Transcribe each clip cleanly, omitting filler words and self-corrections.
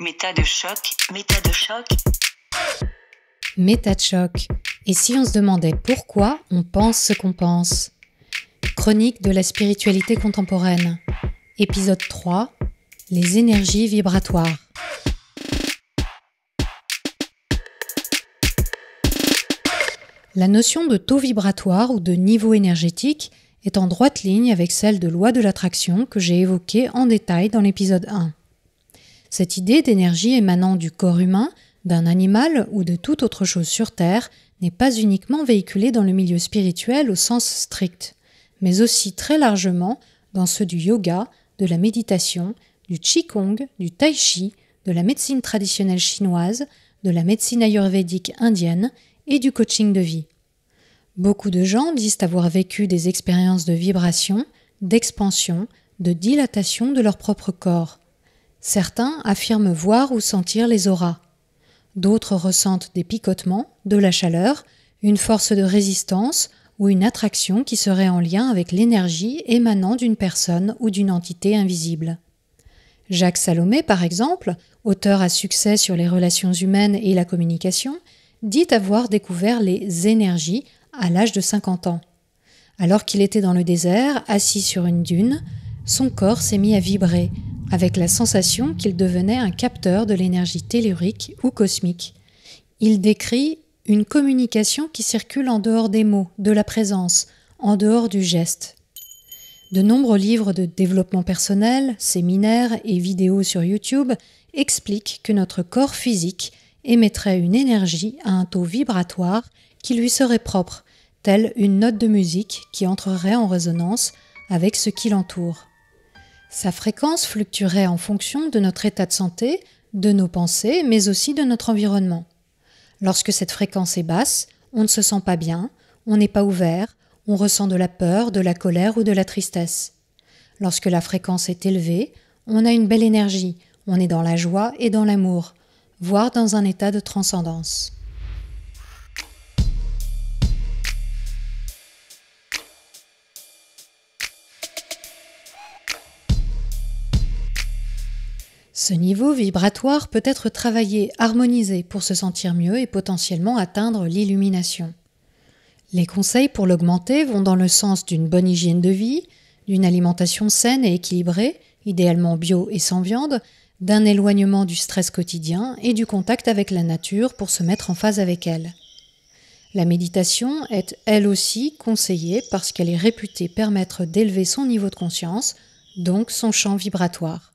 Méta de choc, méta de choc. Méta de choc. Et si on se demandait pourquoi on pense ce qu'on pense ? Chronique de la spiritualité contemporaine. Épisode 3. Les énergies vibratoires. La notion de taux vibratoire ou de niveau énergétique est en droite ligne avec celle de loi de l'attraction que j'ai évoquée en détail dans l'épisode 1. Cette idée d'énergie émanant du corps humain, d'un animal ou de toute autre chose sur Terre n'est pas uniquement véhiculée dans le milieu spirituel au sens strict, mais aussi très largement dans ceux du yoga, de la méditation, du qigong, du tai chi, de la médecine traditionnelle chinoise, de la médecine ayurvédique indienne et du coaching de vie. Beaucoup de gens disent avoir vécu des expériences de vibration, d'expansion, de dilatation de leur propre corps. Certains affirment voir ou sentir les auras. D'autres ressentent des picotements, de la chaleur, une force de résistance ou une attraction qui serait en lien avec l'énergie émanant d'une personne ou d'une entité invisible. Jacques Salomé, par exemple, auteur à succès sur les relations humaines et la communication, dit avoir découvert les énergies à l'âge de 50 ans. Alors qu'il était dans le désert, assis sur une dune, son corps s'est mis à vibrer, avec la sensation qu'il devenait un capteur de l'énergie tellurique ou cosmique. Il décrit une communication qui circule en dehors des mots, de la présence, en dehors du geste. De nombreux livres de développement personnel, séminaires et vidéos sur YouTube expliquent que notre corps physique émettrait une énergie à un taux vibratoire qui lui serait propre, telle une note de musique qui entrerait en résonance avec ce qui l'entoure. Sa fréquence fluctuerait en fonction de notre état de santé, de nos pensées, mais aussi de notre environnement. Lorsque cette fréquence est basse, on ne se sent pas bien, on n'est pas ouvert, on ressent de la peur, de la colère ou de la tristesse. Lorsque la fréquence est élevée, on a une belle énergie, on est dans la joie et dans l'amour, voire dans un état de transcendance. Ce niveau vibratoire peut être travaillé, harmonisé pour se sentir mieux et potentiellement atteindre l'illumination. Les conseils pour l'augmenter vont dans le sens d'une bonne hygiène de vie, d'une alimentation saine et équilibrée, idéalement bio et sans viande, d'un éloignement du stress quotidien et du contact avec la nature pour se mettre en phase avec elle. La méditation est elle aussi conseillée parce qu'elle est réputée permettre d'élever son niveau de conscience, donc son champ vibratoire.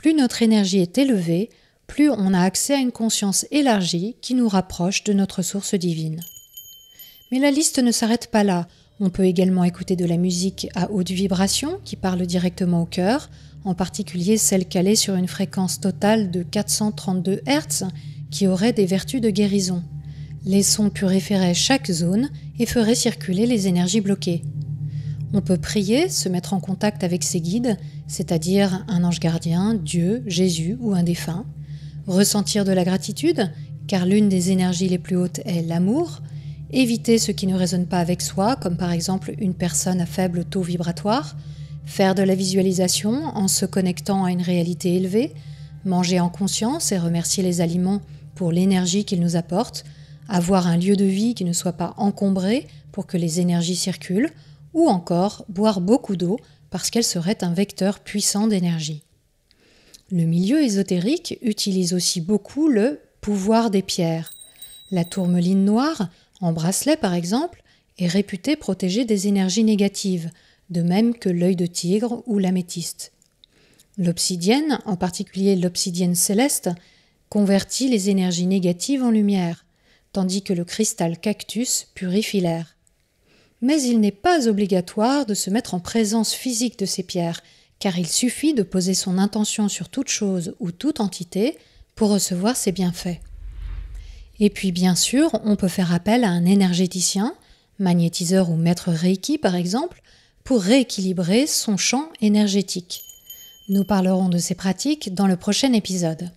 Plus notre énergie est élevée, plus on a accès à une conscience élargie qui nous rapproche de notre source divine. Mais la liste ne s'arrête pas là. On peut également écouter de la musique à haute vibration qui parle directement au cœur, en particulier celle calée sur une fréquence totale de 432 Hz qui aurait des vertus de guérison. Les sons purifieraient chaque zone et feraient circuler les énergies bloquées. On peut prier, se mettre en contact avec ses guides, c'est-à-dire un ange gardien, Dieu, Jésus ou un défunt, ressentir de la gratitude, car l'une des énergies les plus hautes est l'amour, éviter ce qui ne résonne pas avec soi, comme par exemple une personne à faible taux vibratoire, faire de la visualisation en se connectant à une réalité élevée, manger en conscience et remercier les aliments pour l'énergie qu'ils nous apportent, avoir un lieu de vie qui ne soit pas encombré pour que les énergies circulent, ou encore boire beaucoup d'eau parce qu'elle serait un vecteur puissant d'énergie. Le milieu ésotérique utilise aussi beaucoup le pouvoir des pierres. La tourmaline noire, en bracelet par exemple, est réputée protéger des énergies négatives, de même que l'œil de tigre ou l'améthyste. L'obsidienne, en particulier l'obsidienne céleste, convertit les énergies négatives en lumière, tandis que le cristal cactus purifie l'air. Mais il n'est pas obligatoire de se mettre en présence physique de ces pierres, car il suffit de poser son intention sur toute chose ou toute entité pour recevoir ses bienfaits. Et puis bien sûr, on peut faire appel à un énergéticien, magnétiseur ou maître Reiki par exemple, pour rééquilibrer son champ énergétique. Nous parlerons de ces pratiques dans le prochain épisode.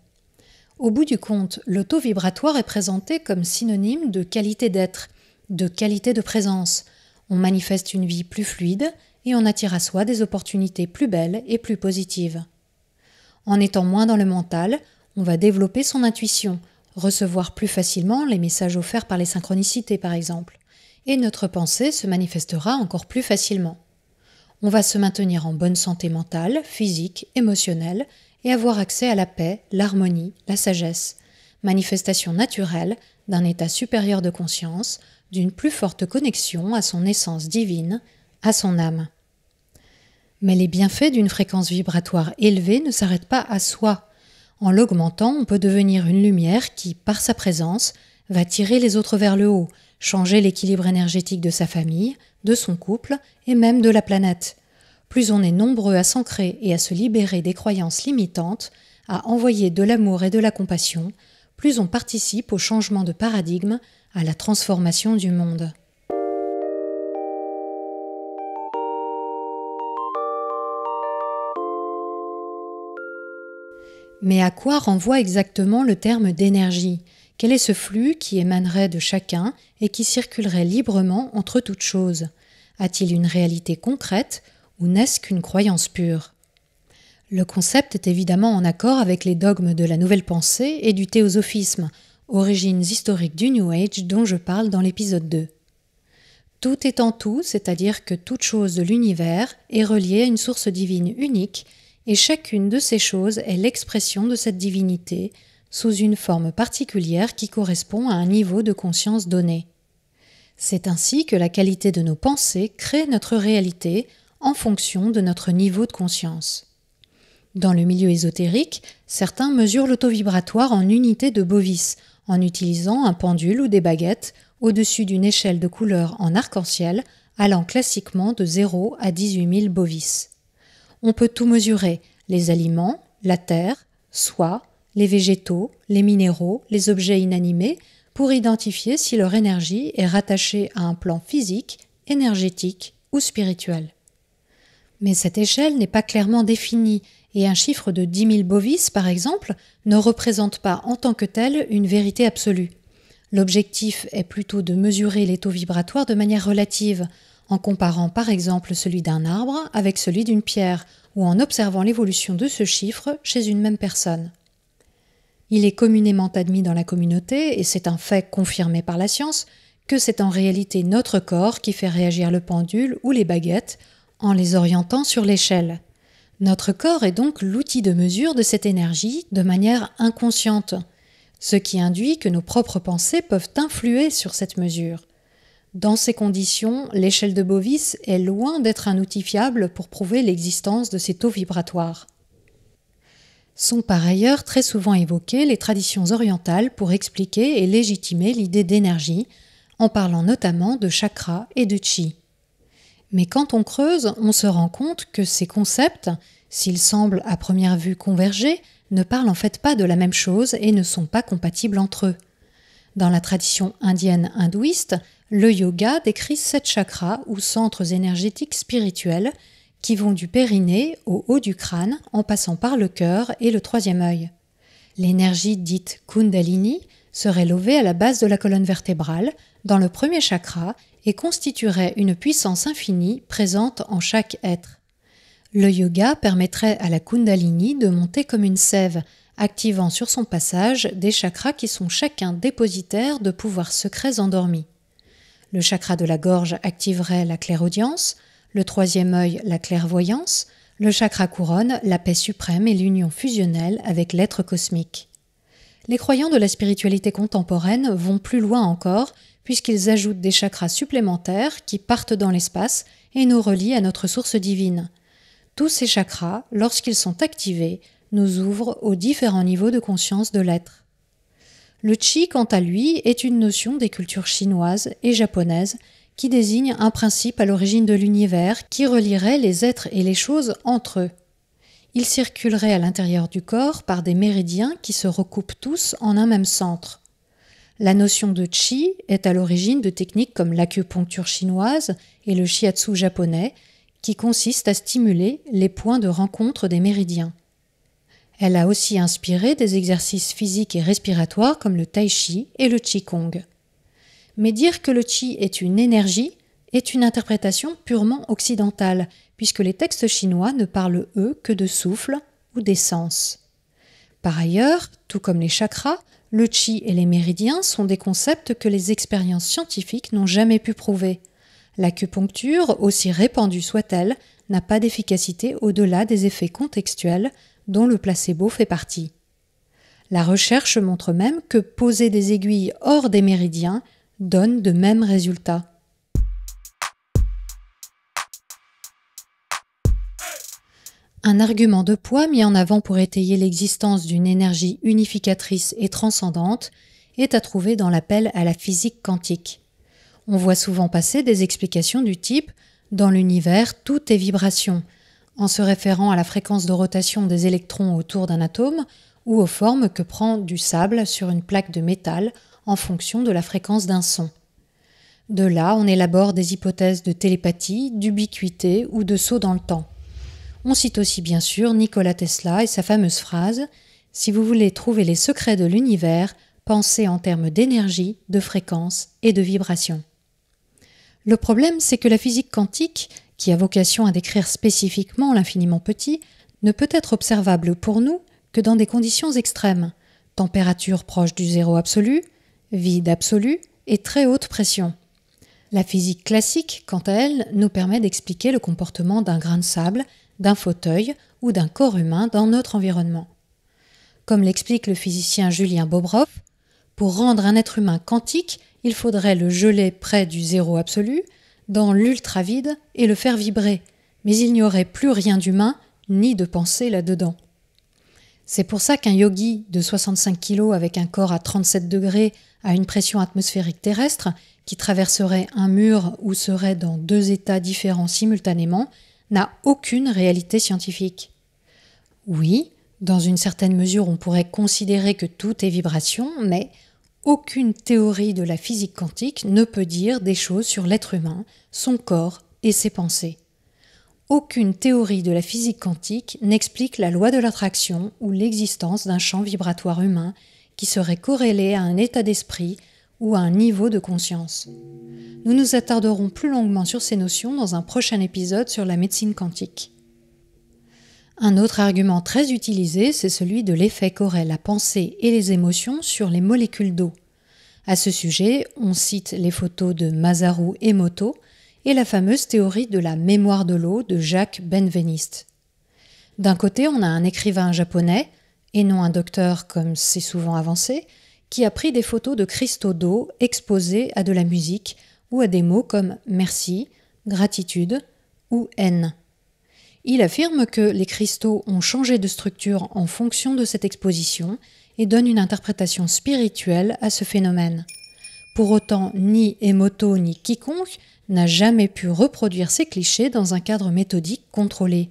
Au bout du compte, le taux vibratoire est présenté comme synonyme de qualité d'être, de qualité de présence. On manifeste une vie plus fluide et on attire à soi des opportunités plus belles et plus positives. En étant moins dans le mental, On va développer son intuition, recevoir plus facilement les messages offerts par les synchronicités par exemple, et notre pensée se manifestera encore plus facilement. On va se maintenir en bonne santé mentale, physique, émotionnelle, et avoir accès à la paix, l'harmonie, la sagesse, manifestation naturelle d'un état supérieur de conscience, d'une plus forte connexion à son essence divine, à son âme. Mais les bienfaits d'une fréquence vibratoire élevée ne s'arrêtent pas à soi. En l'augmentant, on peut devenir une lumière qui, par sa présence, va tirer les autres vers le haut, changer l'équilibre énergétique de sa famille, de son couple et même de la planète. Plus on est nombreux à s'ancrer et à se libérer des croyances limitantes, à envoyer de l'amour et de la compassion, plus on participe au changement de paradigme, à la transformation du monde. Mais à quoi renvoie exactement le terme d'énergie ? Quel est ce flux qui émanerait de chacun et qui circulerait librement entre toutes choses ? A-t-il une réalité concrète ou n'est-ce qu'une croyance pure ? Le concept est évidemment en accord avec les dogmes de la nouvelle pensée et du théosophisme, origines historiques du New Age dont je parle dans l'épisode 2. Tout est en tout, c'est-à-dire que toute chose de l'univers est reliée à une source divine unique et chacune de ces choses est l'expression de cette divinité sous une forme particulière qui correspond à un niveau de conscience donné. C'est ainsi que la qualité de nos pensées crée notre réalité en fonction de notre niveau de conscience. Dans le milieu ésotérique, certains mesurent l'auto-vibratoire en unités de bovis, en utilisant un pendule ou des baguettes au-dessus d'une échelle de couleur en arc-en-ciel allant classiquement de 0 à 18 000 bovis. On peut tout mesurer, les aliments, la terre, soi, les végétaux, les minéraux, les objets inanimés, pour identifier si leur énergie est rattachée à un plan physique, énergétique ou spirituel. Mais cette échelle n'est pas clairement définie et un chiffre de 10 000 bovis, par exemple, ne représente pas en tant que tel une vérité absolue. L'objectif est plutôt de mesurer les taux vibratoires de manière relative, en comparant par exemple celui d'un arbre avec celui d'une pierre ou en observant l'évolution de ce chiffre chez une même personne. Il est communément admis dans la communauté, et c'est un fait confirmé par la science, que c'est en réalité notre corps qui fait réagir le pendule ou les baguettes en les orientant sur l'échelle. Notre corps est donc l'outil de mesure de cette énergie de manière inconsciente, ce qui induit que nos propres pensées peuvent influer sur cette mesure. Dans ces conditions, l'échelle de Bovis est loin d'être un outil fiable pour prouver l'existence de ces taux vibratoires. Sont par ailleurs très souvent évoquées les traditions orientales pour expliquer et légitimer l'idée d'énergie, en parlant notamment de chakra et de chi. Mais quand on creuse, on se rend compte que ces concepts, s'ils semblent à première vue converger, ne parlent en fait pas de la même chose et ne sont pas compatibles entre eux. Dans la tradition indienne hindouiste, le yoga décrit 7 chakras ou centres énergétiques spirituels qui vont du périnée au haut du crâne en passant par le cœur et le 3e œil. L'énergie dite Kundalini serait levée à la base de la colonne vertébrale, dans le 1er chakra, et constituerait une puissance infinie présente en chaque être. Le yoga permettrait à la Kundalini de monter comme une sève, activant sur son passage des chakras qui sont chacun dépositaires de pouvoirs secrets endormis. Le chakra de la gorge activerait la clairaudience, le 3e œil la clairvoyance, le chakra couronne la paix suprême et l'union fusionnelle avec l'être cosmique. Les croyants de la spiritualité contemporaine vont plus loin encore, puisqu'ils ajoutent des chakras supplémentaires qui partent dans l'espace et nous relient à notre source divine. Tous ces chakras, lorsqu'ils sont activés, nous ouvrent aux différents niveaux de conscience de l'être. Le chi, quant à lui, est une notion des cultures chinoises et japonaises qui désigne un principe à l'origine de l'univers qui relierait les êtres et les choses entre eux. Il circulerait à l'intérieur du corps par des méridiens qui se recoupent tous en un même centre. La notion de chi est à l'origine de techniques comme l'acupuncture chinoise et le shiatsu japonais, qui consistent à stimuler les points de rencontre des méridiens. Elle a aussi inspiré des exercices physiques et respiratoires comme le tai chi et le qigong. Mais dire que le chi est une énergie est une interprétation purement occidentale, puisque les textes chinois ne parlent, eux, que de souffle ou d'essence. Par ailleurs, tout comme les chakras, le chi et les méridiens sont des concepts que les expériences scientifiques n'ont jamais pu prouver. L'acupuncture, aussi répandue soit-elle, n'a pas d'efficacité au-delà des effets contextuels dont le placebo fait partie. La recherche montre même que poser des aiguilles hors des méridiens donne de mêmes résultats. Un argument de poids mis en avant pour étayer l'existence d'une énergie unificatrice et transcendante est à trouver dans l'appel à la physique quantique. On voit souvent passer des explications du type « dans l'univers, tout est vibration », en se référant à la fréquence de rotation des électrons autour d'un atome ou aux formes que prend du sable sur une plaque de métal en fonction de la fréquence d'un son. De là, on élabore des hypothèses de télépathie, d'ubiquité ou de saut dans le temps. On cite aussi bien sûr Nikola Tesla et sa fameuse phrase « Si vous voulez trouver les secrets de l'univers, pensez en termes d'énergie, de fréquence et de vibration ». Le problème, c'est que la physique quantique, qui a vocation à décrire spécifiquement l'infiniment petit, ne peut être observable pour nous que dans des conditions extrêmes, température proche du zéro absolu, vide absolu et très haute pression. La physique classique, quant à elle, nous permet d'expliquer le comportement d'un grain de sable, d'un fauteuil ou d'un corps humain dans notre environnement. Comme l'explique le physicien Julien Bobroff, pour rendre un être humain quantique, il faudrait le geler près du zéro absolu, dans l'ultra-vide et le faire vibrer, mais il n'y aurait plus rien d'humain ni de pensée là-dedans. C'est pour ça qu'un yogi de 65 kg avec un corps à 37 degrés à une pression atmosphérique terrestre, qui traverserait un mur ou serait dans deux états différents simultanément, n'a aucune réalité scientifique. Oui, dans une certaine mesure on pourrait considérer que tout est vibration, mais aucune théorie de la physique quantique ne peut dire des choses sur l'être humain, son corps et ses pensées. Aucune théorie de la physique quantique n'explique la loi de l'attraction ou l'existence d'un champ vibratoire humain qui serait corrélé à un état d'esprit ou à un niveau de conscience. Nous nous attarderons plus longuement sur ces notions dans un prochain épisode sur la médecine quantique. Un autre argument très utilisé, c'est celui de l'effet qu'auraient la pensée et les émotions sur les molécules d'eau. À ce sujet, on cite les photos de Masaru Emoto et la fameuse théorie de la mémoire de l'eau de Jacques Benveniste. D'un côté, on a un écrivain japonais, et non un docteur comme c'est souvent avancé, qui a pris des photos de cristaux d'eau exposés à de la musique ou à des mots comme merci, gratitude ou haine. Il affirme que les cristaux ont changé de structure en fonction de cette exposition et donne une interprétation spirituelle à ce phénomène. Pour autant, ni Emoto ni quiconque n'a jamais pu reproduire ces clichés dans un cadre méthodique contrôlé.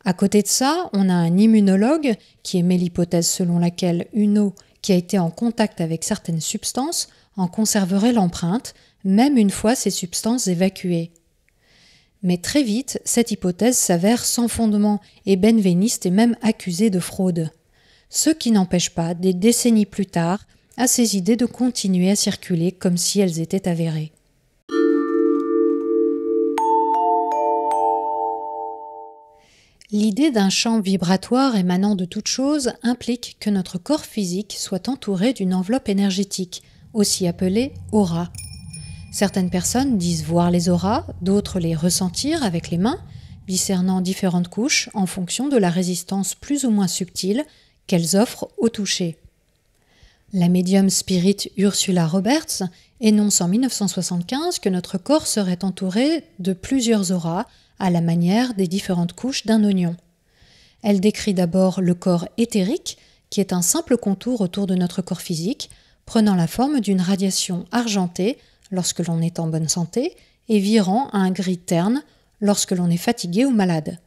À côté de ça, on a un immunologue qui émet l'hypothèse selon laquelle une eau qui a été en contact avec certaines substances en conserverait l'empreinte, même une fois ces substances évacuées. Mais très vite, cette hypothèse s'avère sans fondement et Benveniste est même accusé de fraude. Ce qui n'empêche pas, des décennies plus tard, à ces idées de continuer à circuler comme si elles étaient avérées. L'idée d'un champ vibratoire émanant de toute chose implique que notre corps physique soit entouré d'une enveloppe énergétique, aussi appelée aura. Certaines personnes disent voir les auras, d'autres les ressentir avec les mains, discernant différentes couches en fonction de la résistance plus ou moins subtile qu'elles offrent au toucher. La médium spirit Ursula Roberts énonce en 1975 que notre corps serait entouré de plusieurs auras à la manière des différentes couches d'un oignon. Elle décrit d'abord le corps éthérique, qui est un simple contour autour de notre corps physique, prenant la forme d'une radiation argentée lorsque l'on est en bonne santé et virant à un gris terne lorsque l'on est fatigué ou malade.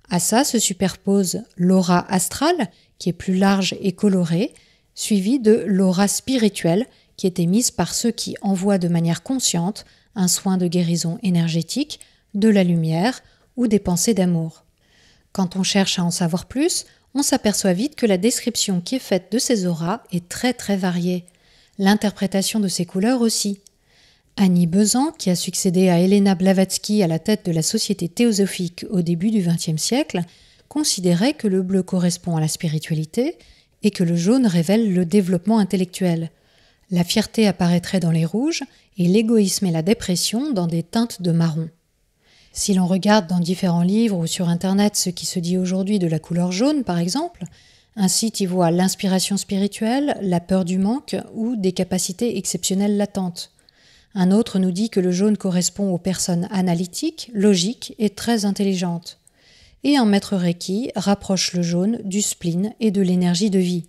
À ça se superpose l'aura astrale, qui est plus large et colorée, suivie de l'aura spirituelle, qui est émise par ceux qui envoient de manière consciente un soin de guérison énergétique, de la lumière ou des pensées d'amour. Quand on cherche à en savoir plus, on s'aperçoit vite que la description qui est faite de ces auras est très très variée. L'interprétation de ces couleurs aussi. Annie Besant, qui a succédé à Elena Blavatsky à la tête de la Société théosophique au début du XXe siècle, considérait que le bleu correspond à la spiritualité et que le jaune révèle le développement intellectuel. La fierté apparaîtrait dans les rouges et l'égoïsme et la dépression dans des teintes de marron. Si l'on regarde dans différents livres ou sur Internet ce qui se dit aujourd'hui de la couleur jaune, par exemple, un site y voit l'inspiration spirituelle, la peur du manque ou des capacités exceptionnelles latentes. Un autre nous dit que le jaune correspond aux personnes analytiques, logiques et très intelligentes. Et un maître Reiki rapproche le jaune du spleen et de l'énergie de vie.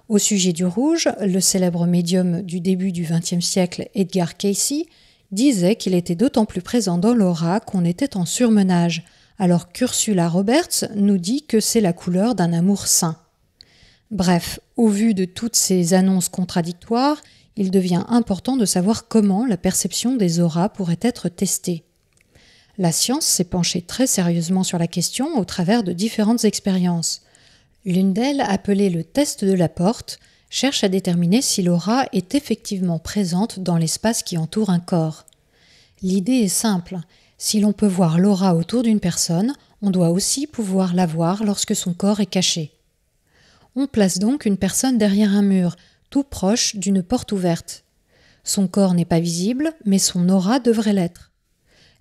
Au sujet du rouge, le célèbre médium du début du XXe siècle, Edgar Cayce, disait qu'il était d'autant plus présent dans l'aura qu'on était en surmenage, alors qu'Ursula Roberts nous dit que c'est la couleur d'un amour sain. Bref, au vu de toutes ces annonces contradictoires, il devient important de savoir comment la perception des auras pourrait être testée. La science s'est penchée très sérieusement sur la question au travers de différentes expériences. L'une d'elles, appelée le test de la porte, cherche à déterminer si l'aura est effectivement présente dans l'espace qui entoure un corps. L'idée est simple, si l'on peut voir l'aura autour d'une personne, on doit aussi pouvoir la voir lorsque son corps est caché. On place donc une personne derrière un mur, tout proche d'une porte ouverte. Son corps n'est pas visible, mais son aura devrait l'être.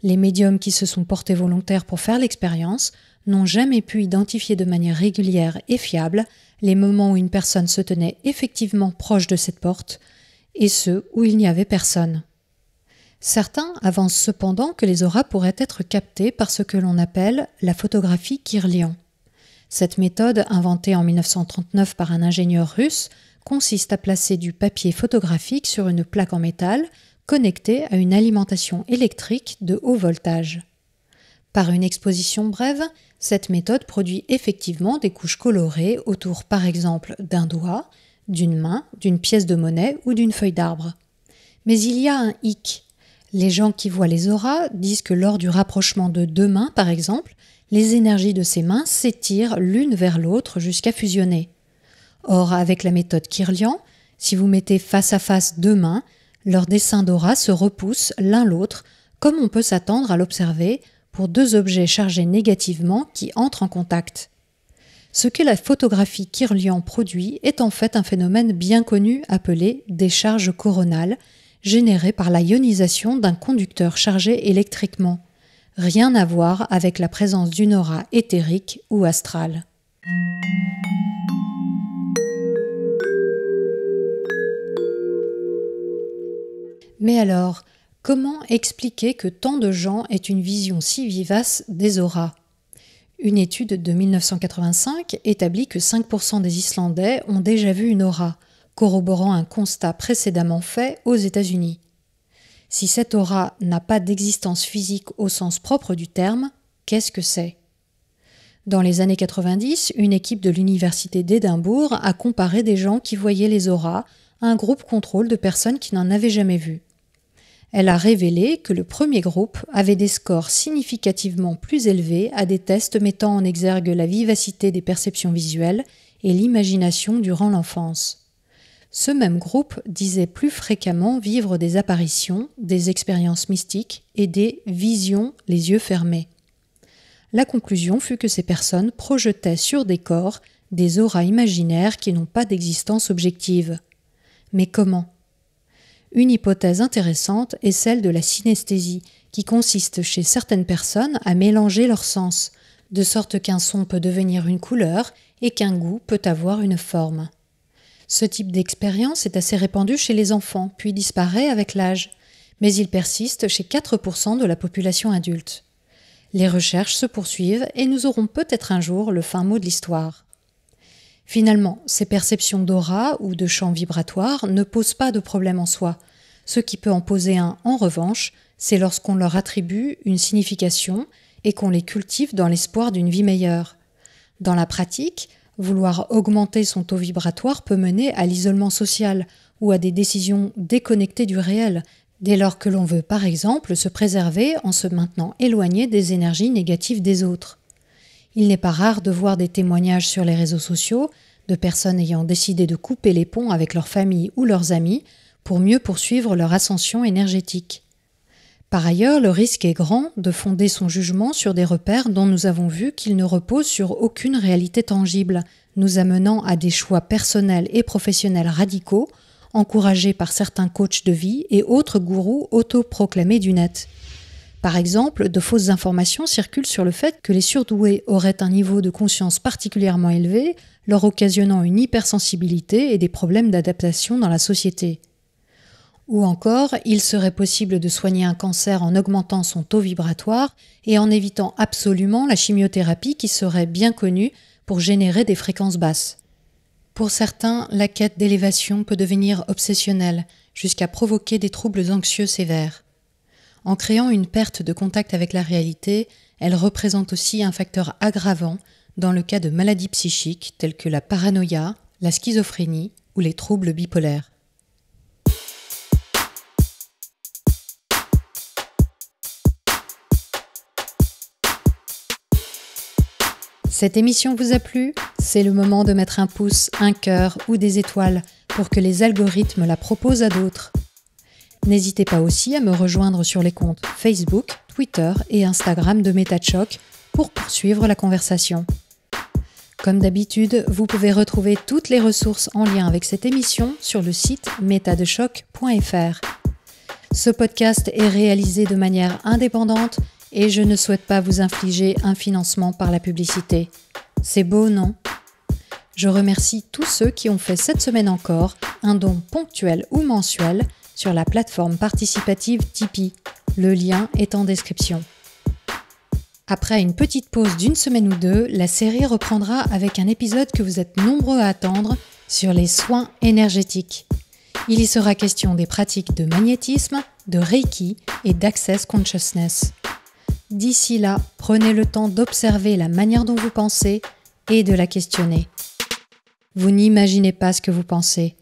Les médiums qui se sont portés volontaires pour faire l'expérience n'ont jamais pu identifier de manière régulière et fiable les moments où une personne se tenait effectivement proche de cette porte et ceux où il n'y avait personne. Certains avancent cependant que les auras pourraient être captées par ce que l'on appelle la photographie Kirlian. Cette méthode, inventée en 1939 par un ingénieur russe, consiste à placer du papier photographique sur une plaque en métal connectée à une alimentation électrique de haut voltage. Par une exposition brève, cette méthode produit effectivement des couches colorées autour par exemple d'un doigt, d'une main, d'une pièce de monnaie ou d'une feuille d'arbre. Mais il y a un hic. Les gens qui voient les auras disent que lors du rapprochement de deux mains par exemple, les énergies de ces mains s'étirent l'une vers l'autre jusqu'à fusionner. Or, avec la méthode Kirlian, si vous mettez face à face deux mains, leurs dessins d'aura se repoussent l'un l'autre, comme on peut s'attendre à l'observer pour deux objets chargés négativement qui entrent en contact. Ce que la photographie Kirlian produit est en fait un phénomène bien connu appelé décharge coronale, générée par la ionisation d'un conducteur chargé électriquement. Rien à voir avec la présence d'une aura éthérique ou astrale. Mais alors, comment expliquer que tant de gens aient une vision si vivace des auras ? Une étude de 1985 établit que 5% des Islandais ont déjà vu une aura, corroborant un constat précédemment fait aux États-Unis. Si cette aura n'a pas d'existence physique au sens propre du terme, qu'est-ce que c'est ? Dans les années 90, une équipe de l'université d'Édimbourg a comparé des gens qui voyaient les auras à un groupe contrôle de personnes qui n'en avaient jamais vu. Elle a révélé que le premier groupe avait des scores significativement plus élevés à des tests mettant en exergue la vivacité des perceptions visuelles et l'imagination durant l'enfance. Ce même groupe disait plus fréquemment vivre des apparitions, des expériences mystiques et des visions les yeux fermés. La conclusion fut que ces personnes projetaient sur des corps des auras imaginaires qui n'ont pas d'existence objective. Mais comment ? Une hypothèse intéressante est celle de la synesthésie, qui consiste chez certaines personnes à mélanger leurs sens, de sorte qu'un son peut devenir une couleur et qu'un goût peut avoir une forme. Ce type d'expérience est assez répandu chez les enfants, puis disparaît avec l'âge, mais il persiste chez 4% de la population adulte. Les recherches se poursuivent et nous aurons peut-être un jour le fin mot de l'histoire. Finalement, ces perceptions d'aura ou de champ vibratoire ne posent pas de problème en soi. Ce qui peut en poser un, en revanche, c'est lorsqu'on leur attribue une signification et qu'on les cultive dans l'espoir d'une vie meilleure. Dans la pratique, vouloir augmenter son taux vibratoire peut mener à l'isolement social ou à des décisions déconnectées du réel, dès lors que l'on veut par exemple se préserver en se maintenant éloigné des énergies négatives des autres. Il n'est pas rare de voir des témoignages sur les réseaux sociaux de personnes ayant décidé de couper les ponts avec leur famille ou leurs amis pour mieux poursuivre leur ascension énergétique. Par ailleurs, le risque est grand de fonder son jugement sur des repères dont nous avons vu qu'ils ne reposent sur aucune réalité tangible, nous amenant à des choix personnels et professionnels radicaux, encouragés par certains coachs de vie et autres gourous autoproclamés du net. Par exemple, de fausses informations circulent sur le fait que les surdoués auraient un niveau de conscience particulièrement élevé, leur occasionnant une hypersensibilité et des problèmes d'adaptation dans la société. Ou encore, il serait possible de soigner un cancer en augmentant son taux vibratoire et en évitant absolument la chimiothérapie qui serait bien connue pour générer des fréquences basses. Pour certains, la quête d'élévation peut devenir obsessionnelle, jusqu'à provoquer des troubles anxieux sévères. En créant une perte de contact avec la réalité, elle représente aussi un facteur aggravant dans le cas de maladies psychiques telles que la paranoïa, la schizophrénie ou les troubles bipolaires. Cette émission vous a plu ? C'est le moment de mettre un pouce, un cœur ou des étoiles pour que les algorithmes la proposent à d'autres. N'hésitez pas aussi à me rejoindre sur les comptes Facebook, Twitter et Instagram de MetaChoc pour poursuivre la conversation. Comme d'habitude, vous pouvez retrouver toutes les ressources en lien avec cette émission sur le site metadechoc.fr. Ce podcast est réalisé de manière indépendante et je ne souhaite pas vous infliger un financement par la publicité. C'est beau, non ? Je remercie tous ceux qui ont fait cette semaine encore un don ponctuel ou mensuel sur la plateforme participative Tipeee. Le lien est en description. Après une petite pause d'une semaine ou deux, la série reprendra avec un épisode que vous êtes nombreux à attendre sur les soins énergétiques. Il y sera question des pratiques de magnétisme, de Reiki et d'Access Consciousness. D'ici là, prenez le temps d'observer la manière dont vous pensez et de la questionner. Vous n'imaginez pas ce que vous pensez.